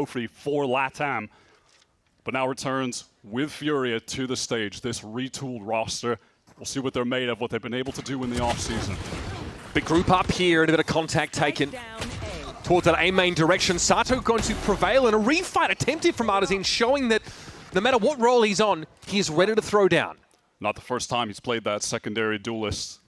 trophy for LATAM, but now returns with FURIA to the stage. This retooled roster, we'll see what they're made of, what they've been able to do in the offseason. Big group up here and a bit of contact taken towards that A main direction. Sato going to prevail, and a refight attempted from Artisan, showing that no matter what role he's on, he is ready to throw down. Not the first time he's played that secondary duelist.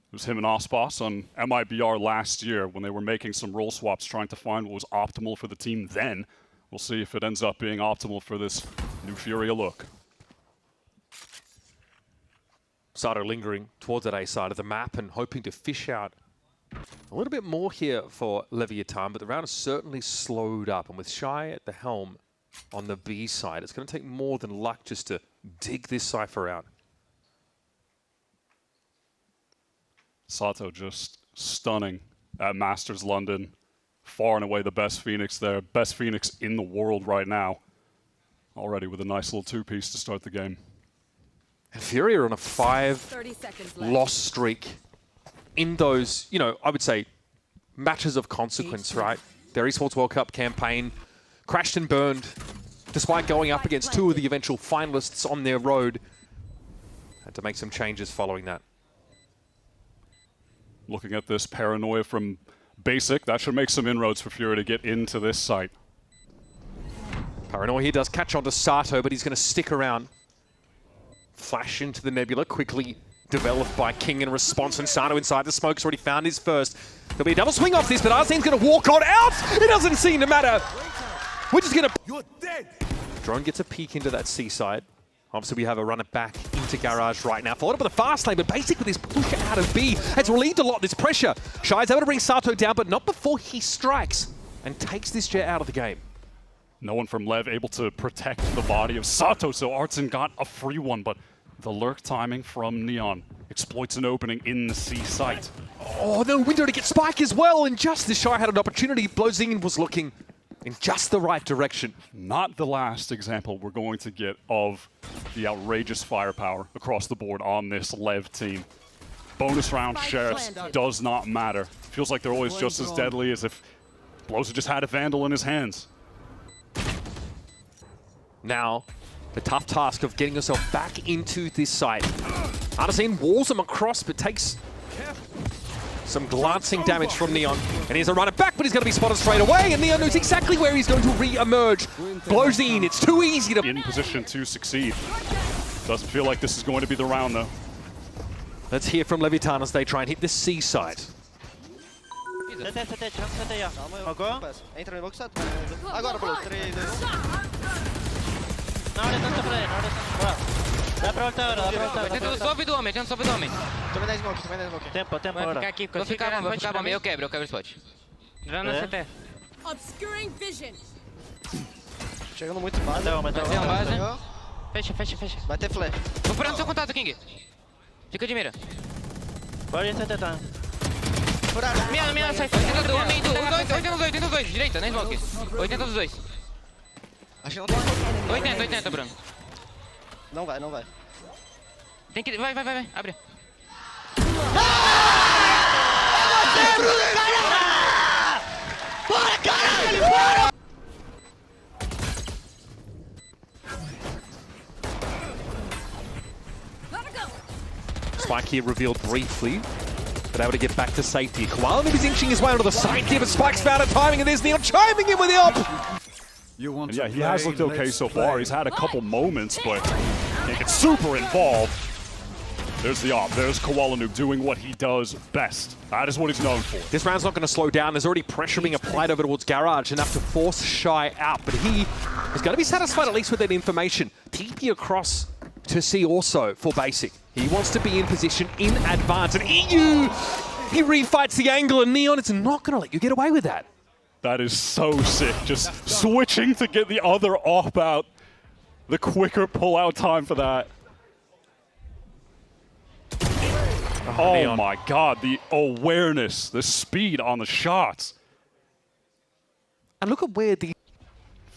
It was him and Osbos on MIBR last year when they were making some role swaps, trying to find what was optimal for the team then. We'll see if it ends up being optimal for this new FURIA look. Sato lingering towards that A side of the map and hoping to fish out a little bit more here for Leviathan, but the round has certainly slowed up. And with Shy at the helm on the B side, it's going to take more than luck just to dig this Cypher out. Sato just stunning at Masters London. Far and away the best Phoenix there. Best Phoenix in the world right now. Already with a nice little two-piece to start the game. And FURIA are on a 5-loss streak in those, you know, I would say, matches of consequence, right? Their Esports World Cup campaign crashed and burned, despite going up against two of the eventual finalists on their road. Had to make some changes following that. Looking at this paranoia from Basic, that should make some inroads for FURIA to get into this site. Paranoia here does catch on to Sato, but he's going to stick around. Flash into the nebula, quickly developed by King in response, and Sato inside the smoke's already found his first. There'll be a double swing off this, but Arsene's going to walk on out! It doesn't seem to matter! We're just going to... You're dead! Drone gets a peek into that seaside. Obviously, we have a run it back into Garage right now. Followed up with a fast lane, but Basic with his push out of B has relieved a lot of this pressure. Shy's able to bring Sato down, but not before he strikes and takes this Jet out of the game. No one from LEV able to protect the body of Sato, so Artisan got a free one, but the lurk timing from Neon exploits an opening in the C site. Oh, no window to get Spike as well, and just as Shy had an opportunity, Blozingin was looking in just the right direction. Not the last example we're going to get of the outrageous firepower across the board on this LEV team. Bonus round shares does not matter. Feels like they're always just as deadly as if Blozer just had a Vandal in his hands. Now, the tough task of getting yourself back into this site. Artisan walls him across, but takes some glancing damage from Neon. And here's a run it back, but he's going to be spotted straight away, and Neon knows exactly where he's going to re-emerge. Blows in, it's too easy to... In position to succeed. Doesn't feel like this is going to be the round, though. Let's hear from Leviathan as they try and hit the C side. Agora, Blue. 3, 2... Dá pra voltar, dá pra voltar. Tenta sobe do homem, sobe do homem. Tomei 10 smoke, Tempo, Vai ora. ficar aqui, Vou ficar bom, eu quebro o spot. Já não CT. Obscuring vision. Chegando muito base. Bateu uma base. Fecha. Vai ter flash. Vou furar no seu contato, King. Fica de mira. Pode ir CT, tá? Furada. Minha, sai. 80 do homem, 80 dos dois. Direita, nem smoke. 80 dos dois. Acho que não tem. 80, Bruno. Não vai. Tem que... Vai. Abre. Bora, caralho! Bora! Spike here revealed briefly, but able to get back to safety. Koala maybe inching his way onto the side here, but Spike's found a timing, and there's Neon chiming in with the op! And yeah, he has looked okay so far. He's had a couple moments, but can't get super involved. There's the op. There's Koala Noob doing what he does best. That is what he's known for. This round's not going to slow down. There's already pressure being applied over towards Garage, enough to force Shy out. But he is going to be satisfied at least with that information. TP across to C also for Basic. He wants to be in position in advance. And EU, he refights the angle, and Neon is not going to let you get away with that. That is so sick. Just switching to get the other op out. The quicker pull-out time for that. Oh Neon. My God, the awareness, the speed on the shots. And look at where the...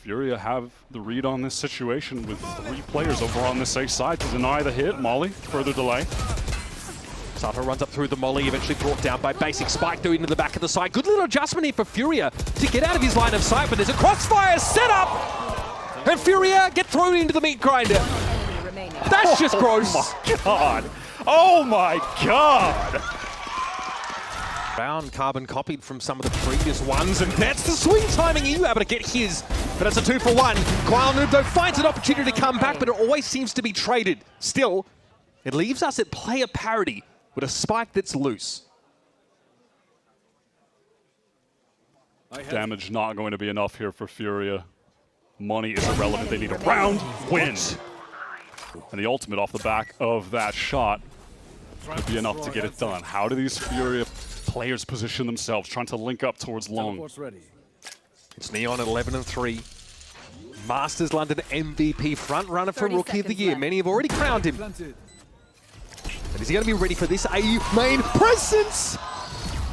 FURIA have the read on this situation with 3 players over on this A side to deny the hit. Molly, further delay. Sato runs up through the molly, eventually brought down by Basic. Spike though into the back of the side. Good little adjustment here for Furia to get out of his line of sight, but there's a crossfire set up! And Furia get thrown into the meat grinder. That's just gross. Oh my god! Oh my god! Round carbon copied from some of the previous ones, and that's the swing timing. EU able to get his, but it's a 2-for-1. QuileNoob though finds an opportunity to come back, but it always seems to be traded. Still, it leaves us at player parity with a Spike that's loose. Damage not going to be enough here for Furia. Money is irrelevant. They need a round win. And the ultimate off the back of that shot would be enough to get it done. How do these Furia players position themselves, trying to link up towards long? It's Neon at 11-3. Masters London MVP front runner for Rookie of the Year. Many have already crowned him. But is he going to be ready for this AU main presence?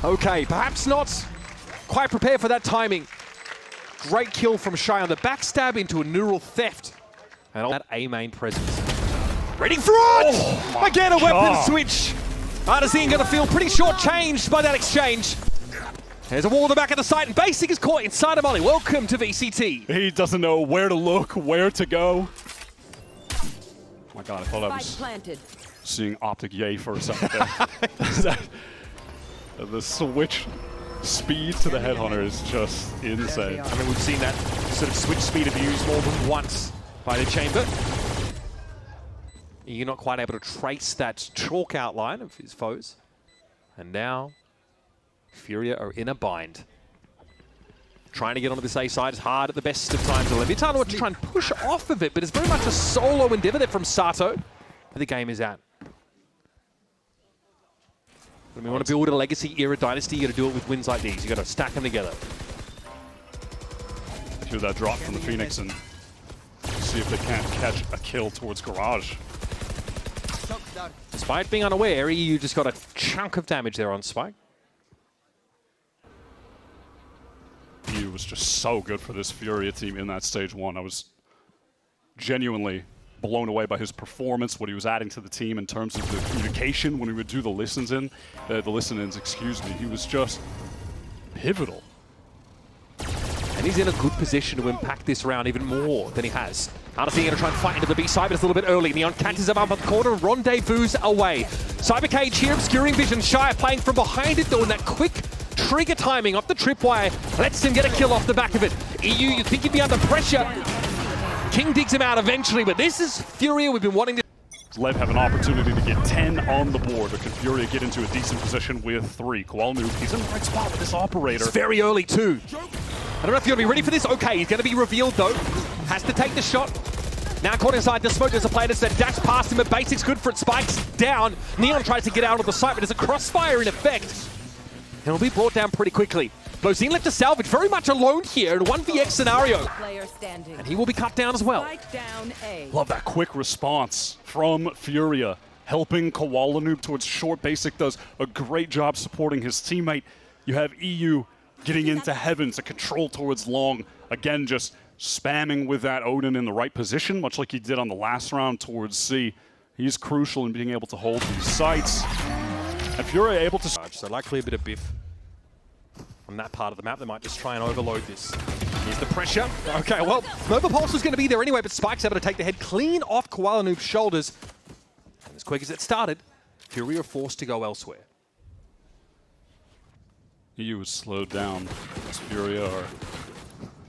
Okay, perhaps not quite prepared for that timing. Great kill from Shy on the backstab into a neural theft. And all that A main presence. Ready for it! Oh Again, a God. weapon switch. Artesian going to feel pretty short-changed by that exchange. There's a wall at the back of the site, and Basic is caught inside of Molly. Welcome to VCT. He doesn't know where to look, where to go. Oh my god, I thought I was seeing Optic Yay for a second there. The switch speed to the Headhunter is just insane. I mean, we've seen that sort of switch speed abused more than once by the Chamber. You're not quite able to trace that chalk outline of his foes. And now, Furia are in a bind. Trying to get onto this A side is hard at the best of times. Levitano to try and push off of it, but it's very much a solo endeavor there from Sato. The game is at. When we want to build a legacy era dynasty, you got to do it with wins like these. You got to stack them together. Hear that drop from the Phoenix and see if they can't catch a kill towards Garage. Despite being unaware, EU just got a chunk of damage there on Spike. He was just so good for this Furia team in that stage one. I was genuinely blown away by his performance, what he was adding to the team in terms of the communication when he would do the listen-ins, excuse me. He was just pivotal. And he's in a good position to impact this round even more than he has. Artesian going to try and fight into the B side, but it's a little bit early. Neon catches him up on the corner, rendezvous away. Cybercage here, obscuring vision. Shy playing from behind it, though, and that quick trigger timing off the tripwire lets him get a kill off the back of it. EU, you think he'd be under pressure. King digs him out eventually, but this is Furia we've been wanting to... LEV have an opportunity to get 10 on the board, or can Furia get into a decent position with 3? QuileNoob, he's in the right spot with this operator. It's very early too. I don't know if you're going to be ready for this. Okay, he's going to be revealed though. Has to take the shot. Now caught inside the smoke. There's a player that's dash past him, but Basic's good for it. Spikes down. Neon tries to get out of the site, but there's a crossfire in effect. And it'll be brought down pretty quickly. Blozin left to salvage, very much alone here in a 1vx scenario. And he will be cut down as well. Love that quick response from Furia, helping QuileNoob towards short. Basic does a great job supporting his teammate. You have EU getting into heaven to control towards long. Again, just spamming with that Odin in the right position, much like he did on the last round towards C. He's crucial in being able to hold these sites. And Furia able to... So likely a bit of biff on that part of the map. They might just try and overload this. Here's the pressure. Okay, well, Nova Pulse was going to be there anyway, but Spike's able to take the head clean off QuileNoob's shoulders. And as quick as it started, Furia are forced to go elsewhere. EU was slowed down as Furia are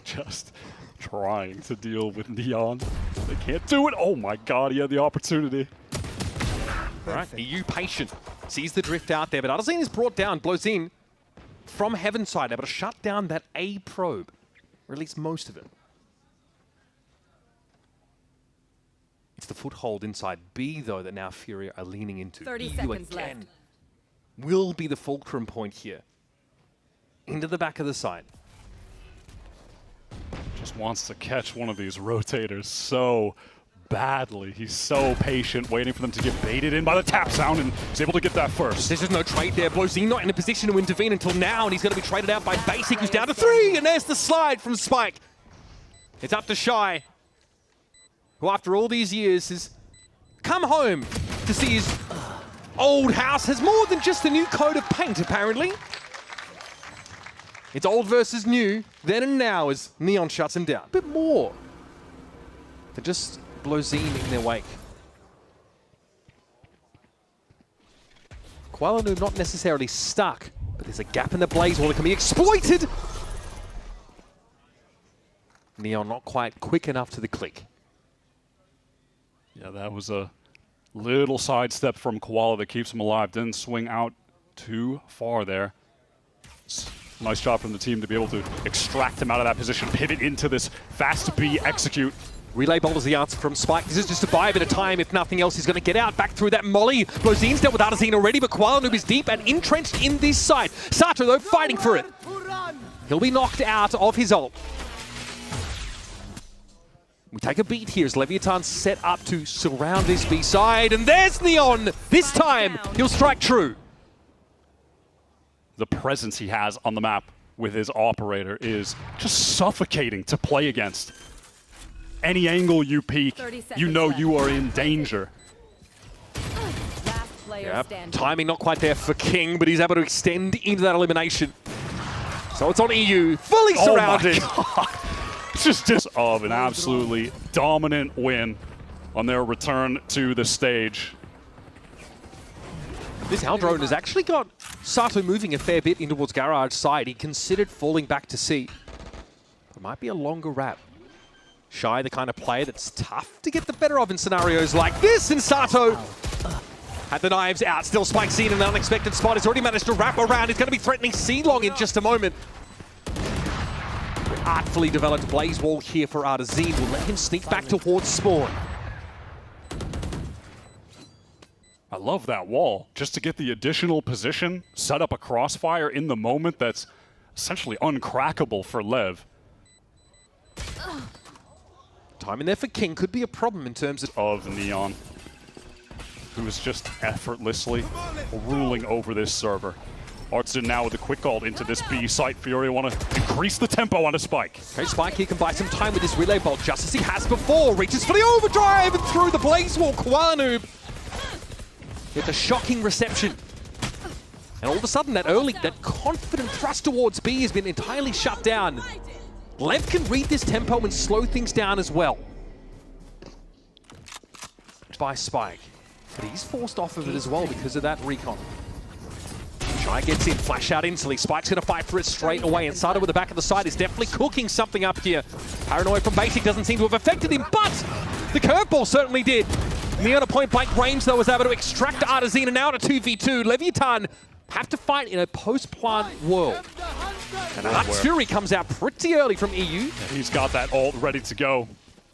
just trying to deal with Neon. They can't do it. Oh my god, he had the opportunity. All right, EU patient. Sees the drift out there, but Artesian is brought down. Blozin from Heaven side, able to shut down that A probe, or at least most of it. It's the foothold inside B, though, that now Furia are leaning into. 30 EU seconds again left. will be the fulcrum point here. Into the back of the side. Just wants to catch one of these rotators so badly. He's so patient, waiting for them to get baited in by the tap sound, and he's able to get that first. There's just no trade there. Blozin not in a position to intervene until now, and he's going to be traded out by Basic, who's down to 3, and there's the slide from Spike. It's up to Shy, who after all these years has come home to see his old house has more than just a new coat of paint, apparently. It's old versus new, then and now as Neon shuts him down. A bit more than just Blozine in their wake. Kuala not necessarily stuck, but there's a gap in the blaze wall that can be exploited. Neon not quite quick enough to the click. Yeah, that was a little sidestep from Koala that keeps him alive. Didn't swing out too far there. Nice job from the team to be able to extract him out of that position, pivot into this fast B execute. Relay bolt is the answer from Spike. This is just to buy a bit of time. If nothing else, he's going to get out back through that molly. Blozine's dealt with Arzine already, but Kuala Noob is deep and entrenched in this side. Sato, though, fighting for it. He'll be knocked out of his ult. We take a beat here as Leviathan set up to surround this B side, and there's Neon! This time, he'll strike true. The presence he has on the map with his operator is just suffocating to play against. Any angle you peek, you know you are in danger. Yep. Timing not quite there for King, but he's able to extend into that elimination. So it's on EU, fully surrounded. It's just an absolutely dominant win on their return to the stage. This Hell Drone has actually got Sato moving a fair bit in towards Garage side. He considered falling back to C. It might be a longer wrap. Shy, the kind of player that's tough to get the better of in scenarios like this, and Sato had the knives out. Still Spike seen in an unexpected spot. He's already managed to wrap around. He's going to be threatening C-Long in just a moment. Artfully developed blaze wall here for Arzine will let him sneak back towards spawn. I love that wall. Just to get the additional position, set up a crossfire in the moment that's essentially uncrackable for LEV. Time in there for King could be a problem in terms of Neon, who is just effortlessly ruling over this server. Artston now with a quick ult into this B site. FURIA want to increase the tempo on a Spike. Okay, Spike here can buy some time with this relay bolt, just as he has before. Reaches for the overdrive and through the blaze wall. Kuala Noob gets a shocking reception. And all of a sudden, that confident thrust towards B has been entirely shut down. LEV can read this tempo and slow things down as well. By Spike. But he's forced off of it as well because of that recon. Shy gets in, flash out instantly. Spike's going to fight for it straight away. And Sato with the back of the side is definitely cooking something up here. Paranoid from Basic doesn't seem to have affected him, but the curveball certainly did. Neon at point blank range, though, was able to extract Arzine, and now to 2v2. Leviathan have to fight in a post-plant world. And Art's Fury comes out pretty early from EU. He's got that ult ready to go.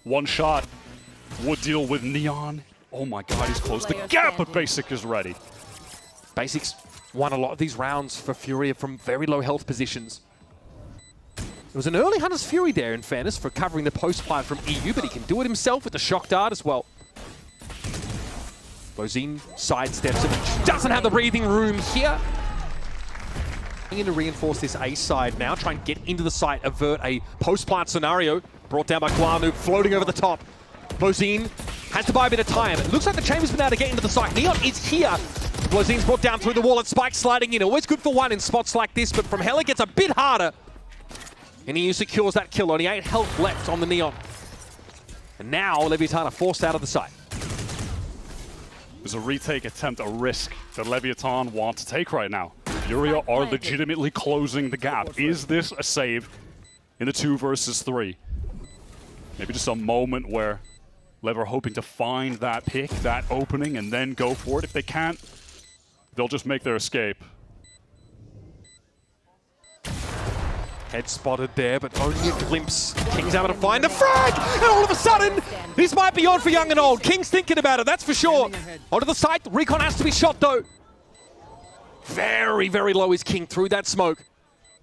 One shot would deal with Neon. Oh my god, he's closed the gap, but Basic is ready. Basic's won a lot of these rounds for FURIA from very low health positions. It was an early Hunter's Fury there, in fairness, for covering the post-plant from EU, but he can do it himself with the shock dart as well. Blozine sidesteps it. Doesn't have the breathing room here. Going to reinforce this A side now, try and get into the site, avert a post-plant scenario. Brought down by Kuala Noob, floating over the top. Blozine has to buy a bit of time. It looks like the Chamber's been able to get into the site. Neon is here. Blozine's brought down through the wall and Spike sliding in. Always good for one in spots like this, but from hell it gets a bit harder. And he secures that kill. Only 8 health left on the Neon. And now Leviathan are forced out of the site. It was a retake attempt, a risk that Leviathan want to take right now. FURIA are legitimately closing the gap. Is this a save in the 2 versus 3? Maybe just a moment where LEV are hoping to find that pick, that opening, and then go for it. If they can't, they'll just make their escape. Head spotted there, but only a glimpse. King's able to find the frag! And all of a sudden, this might be on for young and old. King's thinking about it, that's for sure. Onto the site, recon has to be shot though. Very, very low is King through that smoke.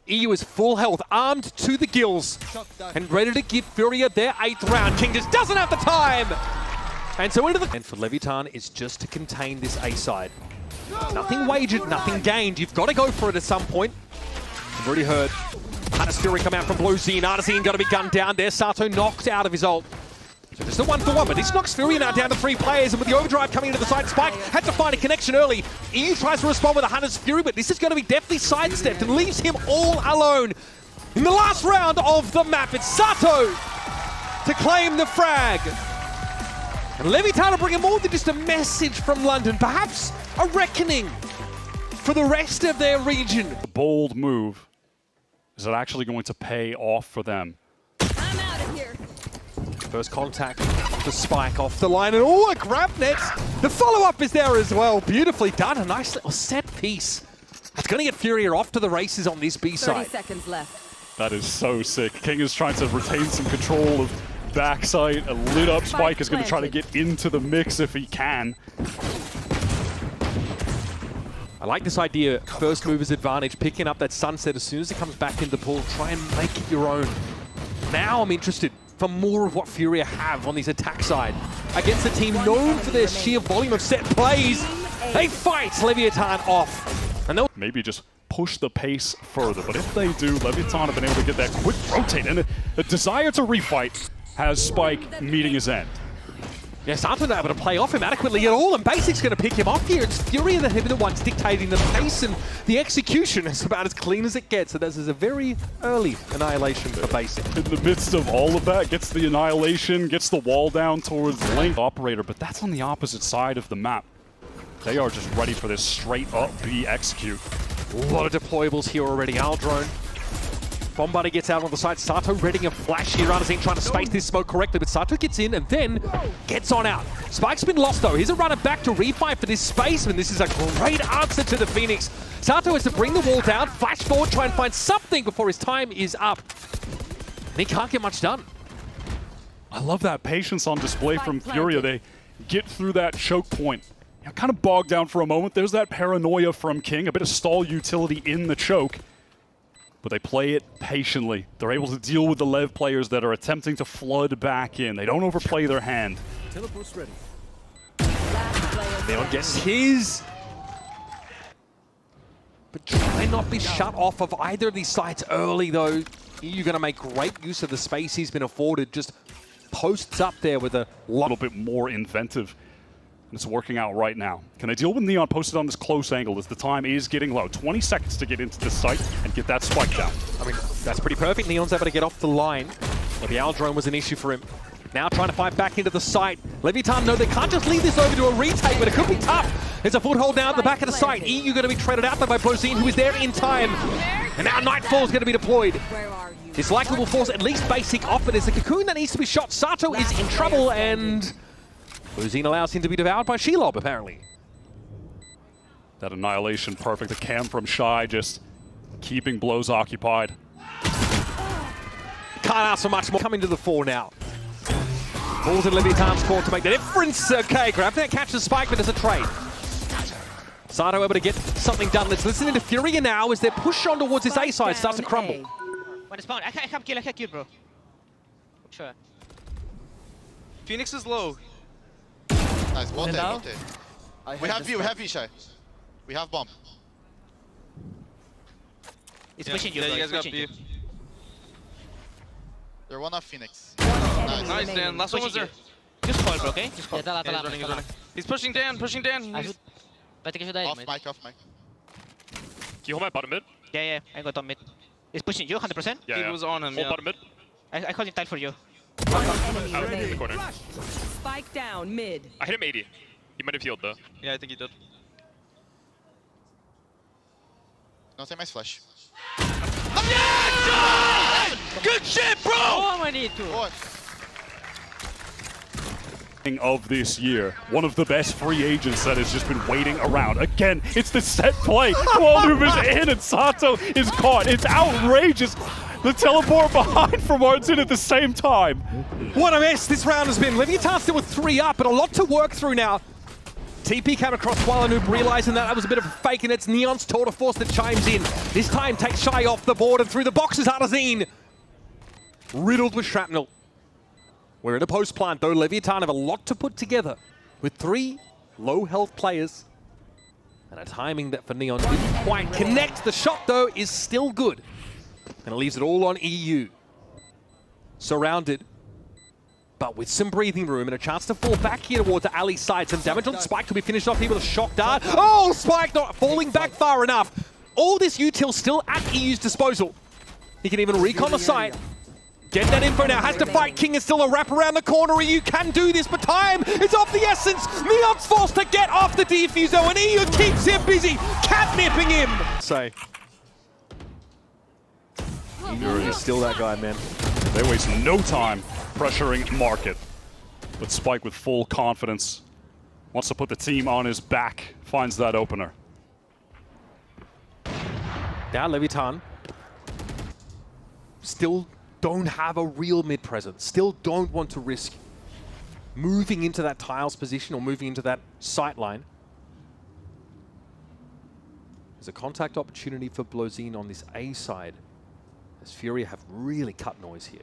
EU is full health, armed to the gills, and ready to give FURIA their 8th round. King just doesn't have the time! And so into the... And for Leviathan is just to contain this A side. Nothing wagered, nothing gained. You've got to go for it at some point. I've already heard Hunter's Fury come out from Blozine. Arzine got to be gunned down there. Sato knocked out of his ult. So just a 1-for-1, but this knocks FURIA now down to 3 players, and with the overdrive coming into the side, Spike had to find a connection early. EU tries to respond with a Hunter's Fury, but this is going to be definitely sidestepped and leaves him all alone. In the last round of the map, it's Sato to claim the frag. And LEV bringing more than just a message from London, perhaps a reckoning for the rest of their region. The bold move. Is it actually going to pay off for them? I'm out of here. First contact, the Spike off the line, and oh, a grab net. The follow-up is there as well. Beautifully done, a nice little set piece. It's going to get FURIA off to the races on this B side. 30 seconds left. That is so sick. King is trying to retain some control of backside. A lit up Spike is going to try to get into the mix if he can. I like this idea, first mover's advantage, picking up that sunset as soon as it comes back in the pool, try and make it your own. Now I'm interested for more of what FURIA have on this attack side. Against a team known for their sheer volume of set plays, they fight Leviathan off. And maybe just push the pace further, but if they do, Leviathan have been able to get that quick rotate, and a desire to refight has Spike meeting his end. Yeah, Sato not able to play off him adequately at all, and Basic's going to pick him off here. It's FURIA that have been the ones dictating the pace, and the execution is about as clean as it gets. So this is a very early annihilation for Basic. In the midst of all of that, gets the annihilation, gets the wall down towards Link Operator, but that's on the opposite side of the map. They are just ready for this straight up B execute. A lot of deployables here already. Aldrone. Bombardier gets out on the side. Sato readying a flash here. Arzine trying to space this smoke correctly, but Sato gets in and then gets on out. Spike's been lost though. He's a runner back to refight for this space, and this is a great answer to the Phoenix. Sato has to bring the wall down, flash forward, try and find something before his time is up. And he can't get much done. I love that patience on display from FURIA. They get through that choke point. Kind of bogged down for a moment. There's that paranoia from King, a bit of stall utility in the choke. But they play it patiently. They're able to deal with the LEV players that are attempting to flood back in. They don't overplay their hand. Teleport's ready. Leon gets his. But try not be shut off of either of these sites early, though. You're going to make great use of the space he's been afforded. Just posts up there with a little bit more inventive. And it's working out right now. Can they deal with Neon posted on this close angle as the time is getting low? 20 seconds to get into this site and get that spike down. I mean, that's pretty perfect. Neon's able to get off the line. But the Aldrone was an issue for him. Now trying to fight back into the site. Leviathan, no, they can't just leave this over to a retake, but it could be tough. There's a foothold down at the back of the site. EU going to be traded out there by Blozine, who is there in time. And now Nightfall is going to be deployed. This likely will force at least Basic off, but there's a cocoon that needs to be shot. Sato is in trouble, and Blozine allows him to be devoured by Shelob, apparently. That annihilation, perfect. The cam from Shy just keeping blows occupied. Can't ask for much more. Coming to the fore now. Balls in Leviathan's court to make the difference. Okay, grab that, catch the Spike, but there's a trade. Sato able to get something done. Let's listen into FURIA now as their push on towards his A side starts to crumble. One spawn. I can't kill, bro. Sure. Phoenix is low. Nice, one there. We have V, Shy. We have bomb. It's pushing you, bro. You guys got pushing B. you. They're one off Phoenix. Nice, Dan. Last one was there. Just call, bro, okay? Just call. Yeah, he's running. He's pushing Dan, Vai ter que ajudar ele, Off mid. mic, off mic. Can you hold my bottom mid? Yeah, I got on mid. He's pushing you, 100%? Yeah, He was on him, Hold yeah. bottom mid. I called him tight for you. Out in the corner. Spike down mid. I hit him 80. He might have healed though. Yeah, I think he did. No, take my flash. Good shit, bro! Oh, I need to. What? Of this year, one of the best free agents that has just been waiting around. Again, it's the set play. Walloob is in and Sato is caught. It's outrageous. The teleport behind from Martin at the same time. What a mess this round has been. Leviathan still with 3 up, but a lot to work through now. TP came across Walloob, realizing that was a bit of a fake, and it's Neon's tour de force that chimes in. This time takes Shy off the board, and through the boxes, Arzine. Riddled with shrapnel. We're in a post plant, though. Leviathan have a lot to put together with 3 low health players. And a timing that for Neon didn't quite connect. The shot, though, is still good. And it leaves it all on EU. Surrounded. but with some breathing room and a chance to fall back here towards the alley side. Some damage on Spike to be finished off here with a shock dart. Oh, Spike not falling back far enough. All this util still at EU's disposal. He can even recon the site. Get that info now, has to fight King, is still a wrap around the corner. EU can do this, but time is of the essence. Neon's forced to get off the defuser, and EU keeps him busy, catnipping him. Say. He's still that guy, man. They waste no time pressuring Market. But Spike with full confidence wants to put the team on his back, finds that opener. Now Levitan still don't have a real mid presence, still don't want to risk moving into that tiles position or moving into that sight line. There's a contact opportunity for Blozine on this A side, as FURIA have really cut noise here.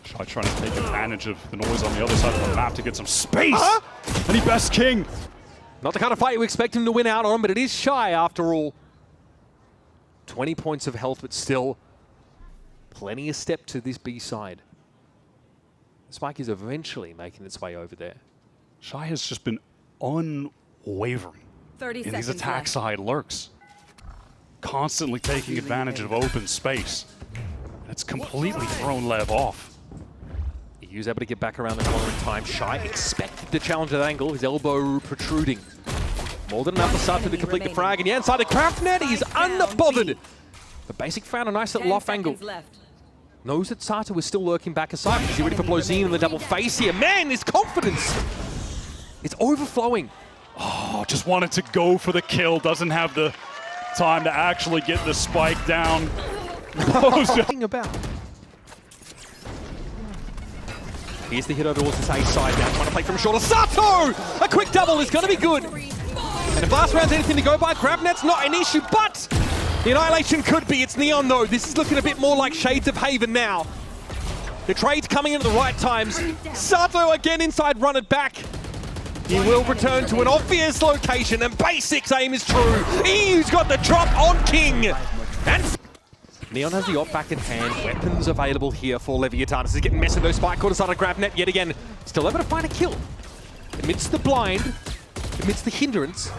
Shy trying to take advantage of the noise on the other side of the map to get some space. And he bests King. Not the kind of fight you expect him to win out on, but it is Shy after all. 20 points of health, but still plenty of step to this B side. Spike is eventually making its way over there. Shy has just been unwavering 30 in these seconds attack left. side lurks. Constantly taking advantage of open space. It's completely thrown Lev off. He was able to get back around the corner in time. Shy expected the challenge at angle, his elbow protruding. More than enough for Sato to complete the frag, and yeah, inside the craft net, he's unbothered. The basic found a nice little off angle. Knows that Sato is still lurking back aside. Is he ready for Blozine in the double face here? Man, his confidence is overflowing. Oh, just wanted to go for the kill. Doesn't have the time to actually get the spike down. Talking about. Here's the hit over towards this A side now, trying to play from shorter. Sato! A quick double is going to be good. And if last round's anything to go by, GrabNet's not an issue, but the Annihilation could be. It's Neon though. This is looking a bit more like Shades of Haven now. The trade's coming in at the right times. Sato again inside, run it back. He will return to an obvious location, and Basic's aim is true. EU's got the drop on King. And Neon has the op back in hand. Weapons available here for Leviathan. This is getting messy though. Spike caught aside a GrabNet yet again. Still able to find a kill. Amidst the blind, amidst the hindrance.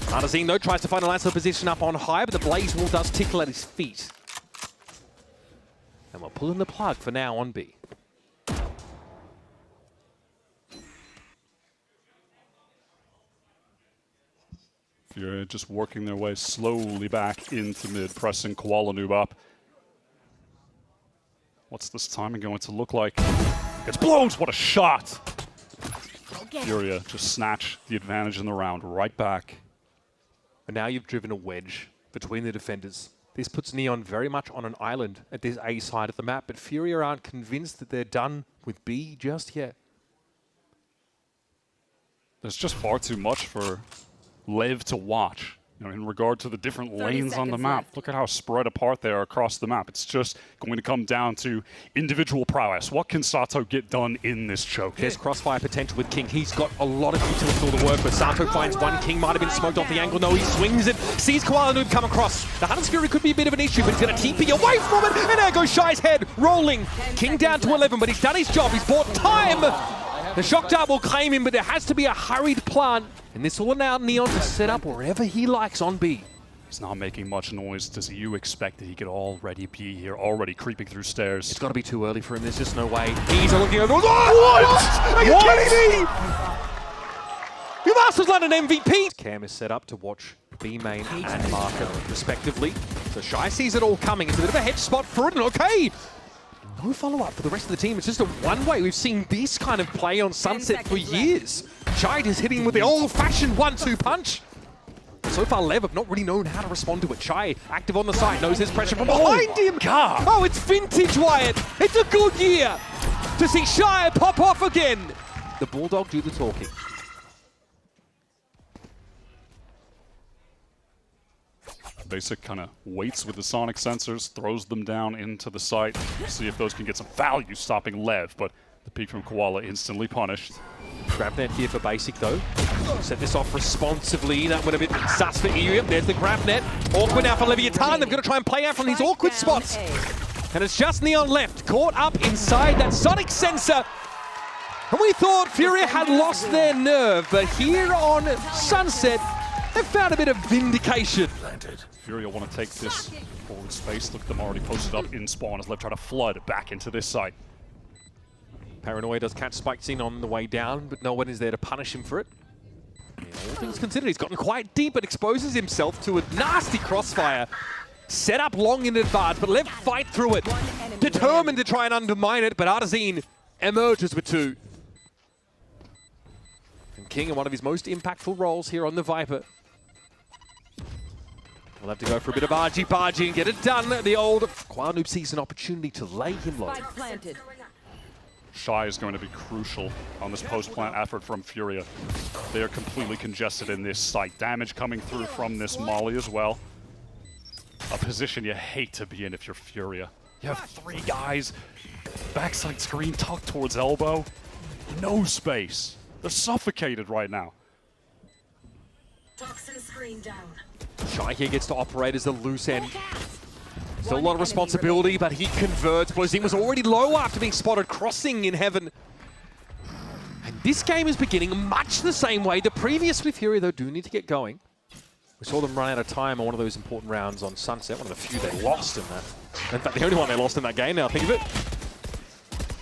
Artazine though tries to find a nice little position up on high, but the Blaze Wall does tickle at his feet. And we're pulling the plug for now on B. FURIA just working their way slowly back into mid, pressing Koala Noob up. What's this timing going to look like? It's blows! What a shot! FURIA just snatch the advantage in the round right back. And now you've driven a wedge between the defenders. This puts Neon very much on an island at this A side of the map, but FURIA aren't convinced that they're done with B just yet. There's just far too much for Lev to watch, you know, in regard to the different lanes on the map. Look at how spread apart they are across the map. It's just going to come down to individual prowess. What can Sato get done in this choke? There's crossfire potential with King. He's got a lot of utility still to work with. Sato finds one. King might have been smoked off the angle. No, he swings it. Sees Koala Noob come across. The Hunter's Fury could be a bit of an issue, but he's going to TP away from it. And there goes Shy's head, rolling. King down to 11, but he's done his job. He's bought time. The shock dart will claim him, but there has to be a hurried plant. And this will allow Neon to set up wherever he likes on B. He's not making much noise. Does you expect that he could already be here, already creeping through stairs? It's got to be too early for him. There's just no way. He's looking over. What? Are you kidding me? You Masters London MVP. Cam is set up to watch B main and Marker, respectively. So Shy sees it all coming. It's a bit of a hedge spot for it, and okay. No follow-up for the rest of the team. It's just a one-way. We've seen this kind of play on Sunset for years. Shy is hitting with the old-fashioned 1-2 punch. So far, Lev have not really known how to respond to it. Shy, active on the side, knows there's pressure from behind him. God. Oh, it's vintage, Wyatt. It's a good year to see Shy pop off again. The Bulldog do the talking. Basic kind of waits with the sonic sensors, throws them down into the site, see if those can get some value stopping Lev, but the peek from Koala instantly punished. GrabNet here for Basic though. Set this off responsively. That would have been sus for EU. There's the GrabNet. Awkward now for Leviathan. They've got to try and play out from these awkward spots. And it's just Neon left, caught up inside that sonic sensor. And we thought Furia had lost their nerve, but here on Sunset, they've found a bit of vindication. Furia want to take this forward space. Look at them already posted up in spawn as LEV try to flood back into this site. Paranoia does catch Spikes in on the way down, but no one is there to punish him for it. Yeah, all things considered, he's gotten quite deep and exposes himself to a nasty crossfire. Set up long in advance, but LEV fight through it. Determined to try and undermine it, but Artazine emerges with 2. And King in one of his most impactful roles here on the Viper. We'll have to go for a bit of argy-bargy and get it done. The old Quanoob sees an opportunity to lay him low. Spike planted. Shy is going to be crucial on this post-plant effort from Furia. They are completely congested in this site. Damage coming through from this molly as well. A position you hate to be in if you're Furia. You have 3 guys, backside screen tucked towards elbow. No space. They're suffocated right now. Toxin screen down. Shy here gets to operate as the loose end. Still a lot of responsibility, but he converts. Blozin was already low after being spotted crossing in heaven. And this game is beginning much the same way. The previous with Furia, though, do need to get going. We saw them run out of time on one of those important rounds on Sunset, one of the few they lost in that. In fact, the only one they lost in that game now, think of it.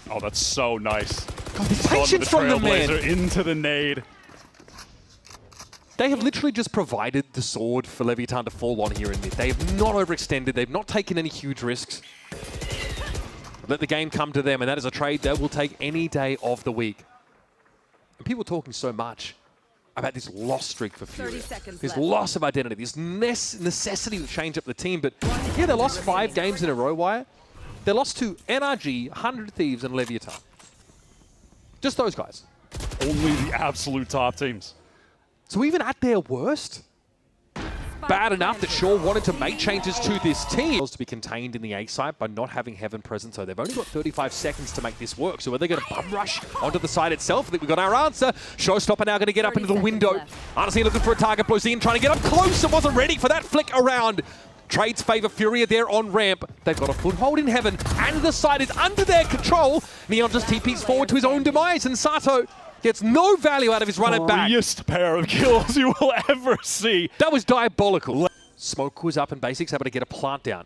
Oh, that's so nice. God, the patience from the man. Into the nade. They have literally just provided the sword for Leviathan to fall on here in mid. They have not overextended. They've not taken any huge risks. Let the game come to them, and that is a trade that will take any day of the week. And people are talking so much about this loss streak for Furia. This loss of identity, this necessity to change up the team. But yeah, they lost 5 games in a row, Wire. They lost to NRG, 100 Thieves, and Leviathan. Just those guys. Only the absolute top teams. So even at their worst, bad enough that Shaw wanted to make changes to this team. To be contained in the A site by not having Heaven present, so they've only got 35 seconds to make this work. So are they going to bum rush onto the side itself? I think we've got our answer. Showstopper now going to get up into the window. Artazine looking for a target. Blozin trying to get up close and wasn't ready for that flick around. Trades favor Furia there on ramp. They've got a foothold in Heaven, and the side is under their control. Neon just TPs forward to his own demise, and Sato gets no value out of his run it back. Freest pair of kills you will ever see. That was diabolical. Smoke was up and Basics able to get a plant down.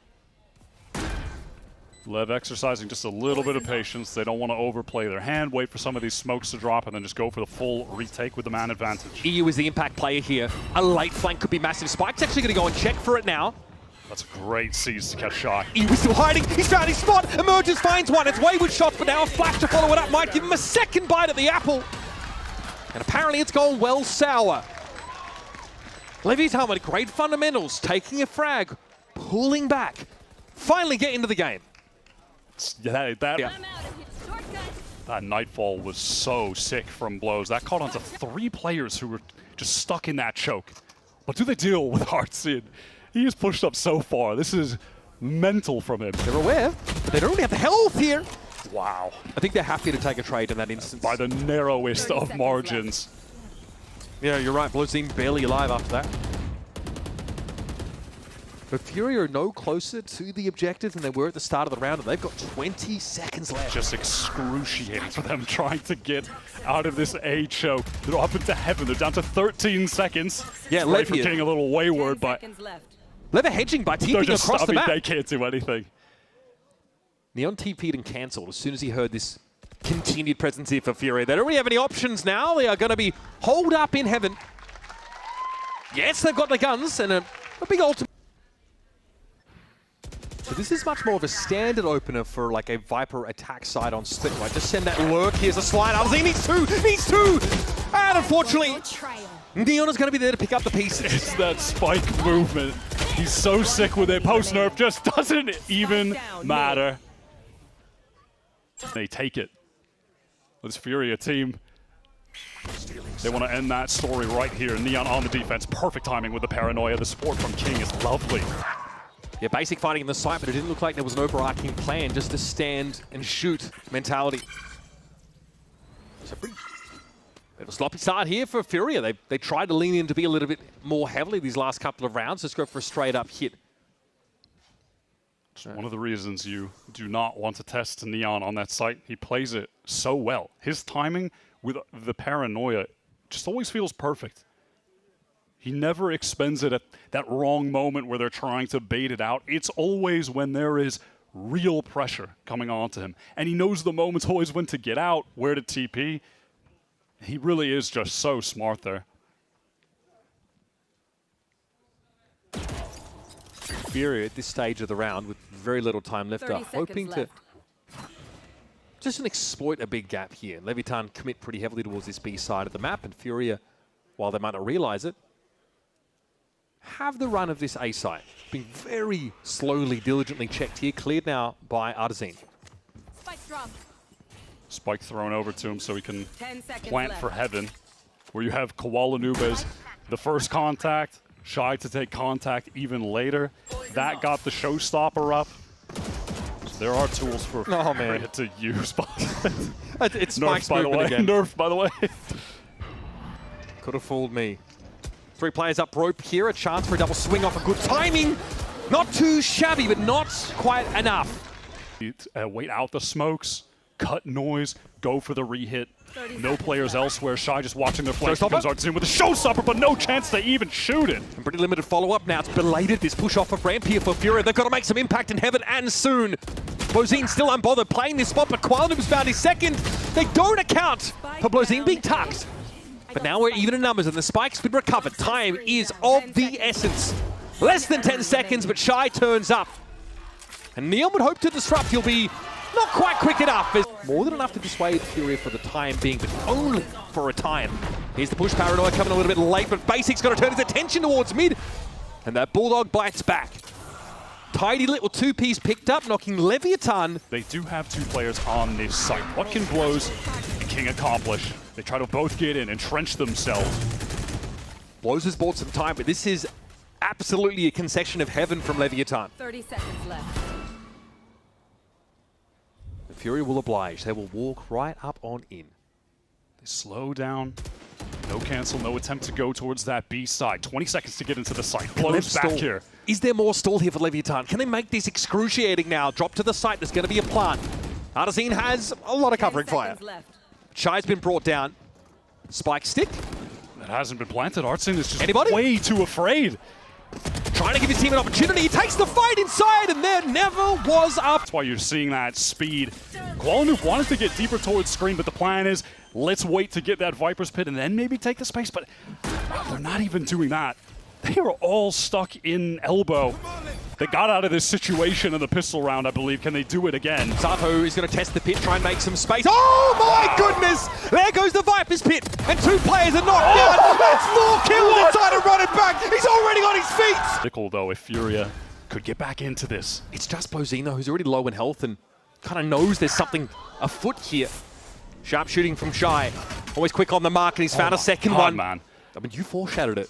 LEV exercising just a little bit of patience. They don't want to overplay their hand, wait for some of these smokes to drop, and then just go for the full retake with the man advantage. EU is the impact player here. A late flank could be massive. Spike's actually going to go and check for it now. That's a great seize to catch Shy. He was still hiding. He's found his spot. Emerges, finds one. It's wayward shots, but now a flash to follow it up might give him a second bite at the apple. And apparently it's gone well sour. Leviathan with great fundamentals, taking a frag, pulling back, finally get into the game. Yeah, that Nightfall was so sick from blows. That caught onto 3 players who were just stuck in that choke. But do they deal with Artazine? He is pushed up so far. This is mental from him. They're aware, but they don't really have the health here. Wow. I think they're happy to take a trade in that instance. By the narrowest of margins. Yeah, you're right. Blozin barely alive after that. But Furia are no closer to the objective than they were at the start of the round, and they've got 20 seconds left. Just excruciating for them trying to get out of this A choke. They're up into Heaven. They're down to 13 seconds. Yeah, LEV for getting a little wayward, but LEV are hedging by TPing across the map. They can't do anything. Neon TP'd and cancelled as soon as he heard this continued presence here for Furia. They don't really have any options now. They are going to be holed up in Heaven. Yes, they've got the guns and a big ultimate. So this is much more of a standard opener for like a Viper attack side on Split. Right? Just send that lurk. Here's a slide. He needs 2! Needs 2! And unfortunately, Neon is going to be there to pick up the pieces. It's that spike movement. He's so sick with it. Post-nerf just doesn't even matter. They take it. This Furia team, they want to end that story right here. Neon on the defense. Perfect timing with the paranoia. The support from King is lovely. Yeah, basic fighting in the site, but it didn't look like there was an overarching plan, just to stand and shoot mentality. So pretty bit of a sloppy start here for Furia. They tried to lean in to be a little bit more heavily these last couple of rounds. Just go for a straight up hit. It's one of the reasons you do not want to test Neon on that site. He plays it so well. His timing with the paranoia just always feels perfect. He never expends it at that wrong moment where they're trying to bait it out. It's always when there is real pressure coming onto him. And he knows the moment's always when to get out, where to TP. He really is just so smart there. FURIA at this stage of the round with very little time left are hoping to just exploit a big gap here. Leviathan commit pretty heavily towards this B side of the map, and FURIA, while they might not realize it, have the run of this A site. Being very slowly, diligently checked here. Cleared now by Artazine. Spike drop. Spike thrown over to him so he can 10 seconds plant left. for heaven, where you have Koala Nubes, the first contact, Shy to take contact even later. That got the showstopper up. So there are tools for FURIA to use. It's Spike's Nerf, by the way. again. Nerf, by the way. Could have fooled me. 3 players up rope here. A chance for a double swing off. A good timing. Not too shabby, but not quite enough. Wait out the smokes, cut noise, go for the re-hit. No players elsewhere. Shy just watching their flank. Comes Artazine with a showstopper, but no chance to even shoot it. And pretty limited follow-up now. It's belated, this push off of ramp here for FURIA. They've got to make some impact in heaven, and soon. Blozine still unbothered playing this spot, but Qualinum's found his second. They don't account for Blozine being tucked. But now we're even in numbers, and the spike's been recovered. Time is of the essence. Less than 10 seconds, but Shy turns up. And Neon would hope to disrupt. He'll be not quite quick enough. There's more than enough to dissuade FURIA for the time being, but only for a time. Here's the push paranoia coming a little bit late, but Basic's got to turn his attention towards mid. And that Bulldog bites back. Tidy little 2-piece picked up, knocking Leviathan. They do have 2 players on this site. What can Blows and King accomplish? They try to both get in, entrench themselves. Blows has bought some time, but this is absolutely a concession of heaven from Leviathan. 30 seconds left. The FURIA will oblige. They will walk right up on in. They slow down. No cancel, no attempt to go towards that B side. 20 seconds to get into the site. Blows back here. Is there more stall here for Leviathan? Can they make this excruciating now? Drop to the site. There's going to be a plant. Artazine has a lot of covering fire. Shy's been brought down. Spike stick. That hasn't been planted. Artazine is just Anybody? way too afraid. Trying to give his team an opportunity. He takes the fight inside, and there never was up. That's why you're seeing that speed. Qualinum wanted to get deeper towards screen, but the plan is let's wait to get that Viper's Pit and then maybe take the space, but they're not even doing that. They are all stuck in elbow. They got out of this situation in the pistol round, I believe. Can they do it again? Zato is going to test the pit, try and make some space. Oh my goodness! There goes the Viper's Pit, and 2 players are knocked down. That's 4 kills inside and running back. He's already on his feet. Critical though, if FURIA could get back into this. It's just Blozine, who's already low in health and kind of knows there's something afoot here. Sharp shooting from Shy. Always quick on the mark, and he's found a second one. Man. I mean, you foreshadowed it.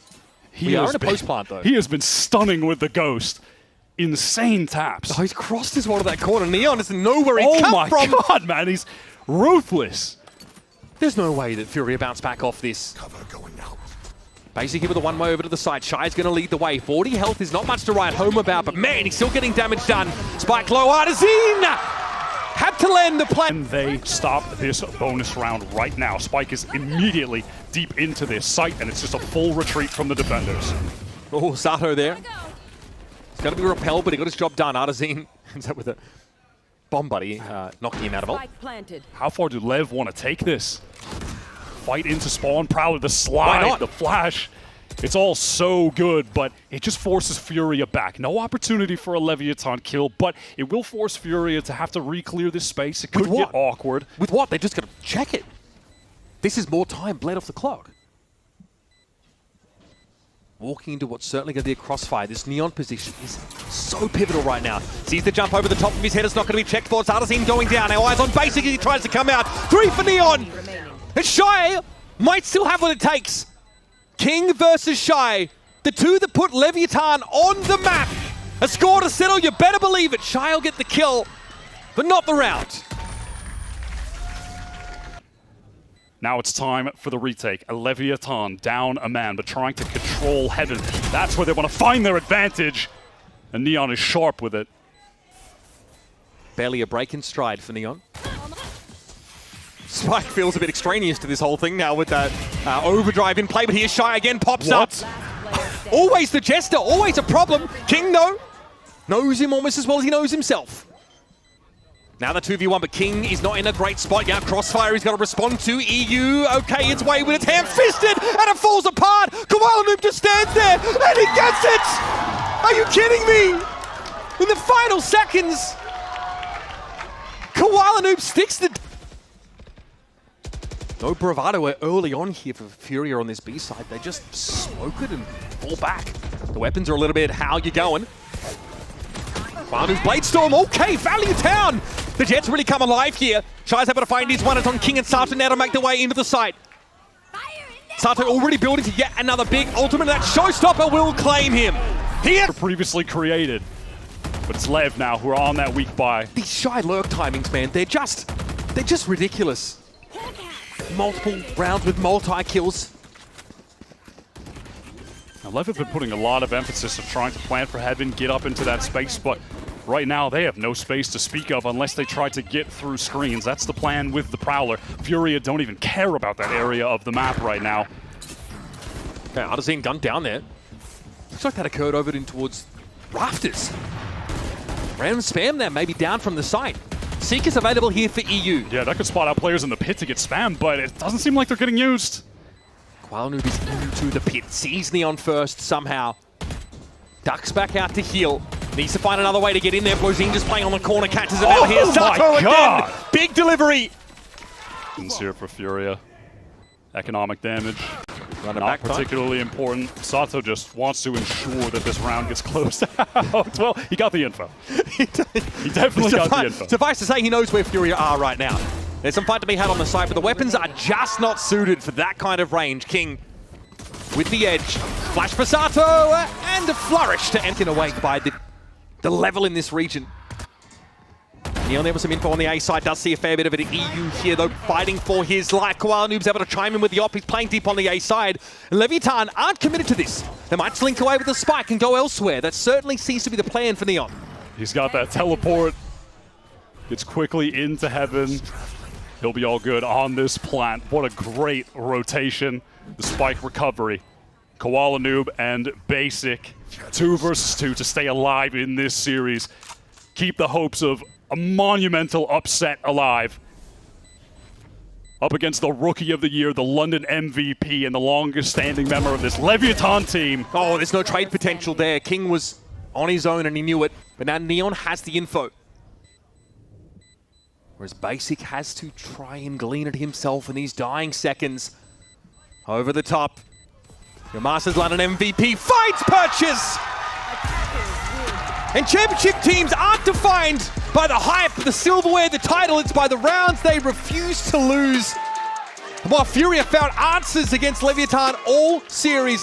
We are in a post plant, though. He has been stunning with the Ghost. Insane taps. Oh, he's crossed his wall to that corner. Neon doesn't know where he come from. Oh my god, man, he's ruthless. There's no way that FURIA bounce back off this. Cover going out. Basically with a one-way over to the side. Shy's going to lead the way. 40 health is not much to write home about, but man, he's still getting damage done. Spike low, Artazine! Had to land the play. And they stop this bonus round right now. Spike is immediately deep into this site, and it's just a full retreat from the defenders. Oh, Sato there. He's going to be repelled, but he got his job done. Artazine ends up with a bomb buddy, knocking him out of ult. How far do LEV want to take this? Fight into spawn, Prowler, the slide, the flash. It's all so good, but it just forces FURIA back. No opportunity for a Leviathan kill, but it will force FURIA to have to re-clear this space. It could get awkward. With what? They're just going to check it. This is more time bled off the clock. Walking into what's certainly going to be a crossfire. This Neon position is so pivotal right now. Sees the jump over the top of his head. It's not going to be checked for. It's Artazine going down. Now eyes on Basic as he tries to come out. 3 for Neon. And Shy might still have what it takes. King versus Shy. The 2 that put Leviathan on the map. A score to settle. You better believe it. Shy will get the kill, but not the round. Now it's time for the retake. A Leviathan down a man, but trying to control heaven. That's where they want to find their advantage. And Neon is sharp with it. barely a break in stride for Neon. Spike feels a bit extraneous to this whole thing now with that overdrive in play, but here's Shy again, pops up. Always the Jester, always a problem. King, though, knows him almost as well as he knows himself. Now the 2v1, but King is not in a great spot. Yeah, Crossfire he's got to respond to. EU, okay, it's way with its ham-fisted, and it falls apart. Koala Noob just stands there, and he gets it! Are you kidding me? In the final seconds, Koala Noob sticks the... No bravado early on here for Furia on this B side. They just smoke it and fall back. The weapons are a little bit how you going. Koala Noob's Bladestorm, okay, Value Town! The Jets really come alive here. Shy's able to find his one. It's on King and Sato now to make their way into the site. Sato already building to yet another big ultimate. That showstopper will claim him. Here, Previously created, but it's LEV now who are on that weak buy. these Shy lurk timings, man, they're just ridiculous. Multiple rounds with multi-kills. Now, LEV have been putting a lot of emphasis of trying to plan for heaven, get up into that space, but right now they have no space to speak of unless they try to get through screens. That's the plan with the Prowler. Furia don't even care about that area of the map right now. Okay, Artesian gun down there. Looks like that occurred over in towards Rafters. Random spam there, maybe down from the site. Seeker's available here for EU. Yeah, that could spot out players in the pit to get spammed, but it doesn't seem like they're getting used. Koala Noob is into the pit. Sees Neon first somehow. Ducks back out to heal. Needs to find another way to get in there. Blozine just playing on the corner, catches him out here. Sato again! Big delivery! Here for Furia. Economic damage. Running Not back particularly important. Sato just wants to ensure that this round gets closed out. Well, he got the info. He definitely got the info. Suffice to say, he knows where Furia are right now. There's some fight to be had on the side, but the weapons are just not suited for that kind of range. King with the edge. Flash for Sato, and a flourish to end awake by the level in this region. Neon there with some info on the A side, does see a fair bit of it at EU here though, fighting for his life. Koala Noob's able to chime in with the op, he's playing deep on the A side. And Leviathan aren't committed to this. They might slink away with the spike and go elsewhere. That certainly seems to be the plan for Neon. He's got that teleport. Gets quickly into heaven. He'll be all good on this plant. What a great rotation. The spike recovery. Koala Noob and Basic. 2 versus 2 to stay alive in this series. Keep the hopes of a monumental upset alive. Up against the Rookie of the Year, the London MVP, and the longest standing member of this Leviathan team. Oh, there's no trade potential there. King was on his own and he knew it, but now Neon has the info. Whereas Basic has to try and glean it himself in these dying seconds. Over the top. Your Masters London MVP finds purchase! And championship teams aren't defined by the hype, the silverware, the title. It's by the rounds they refuse to lose. While Furia found answers against Leviathan all series.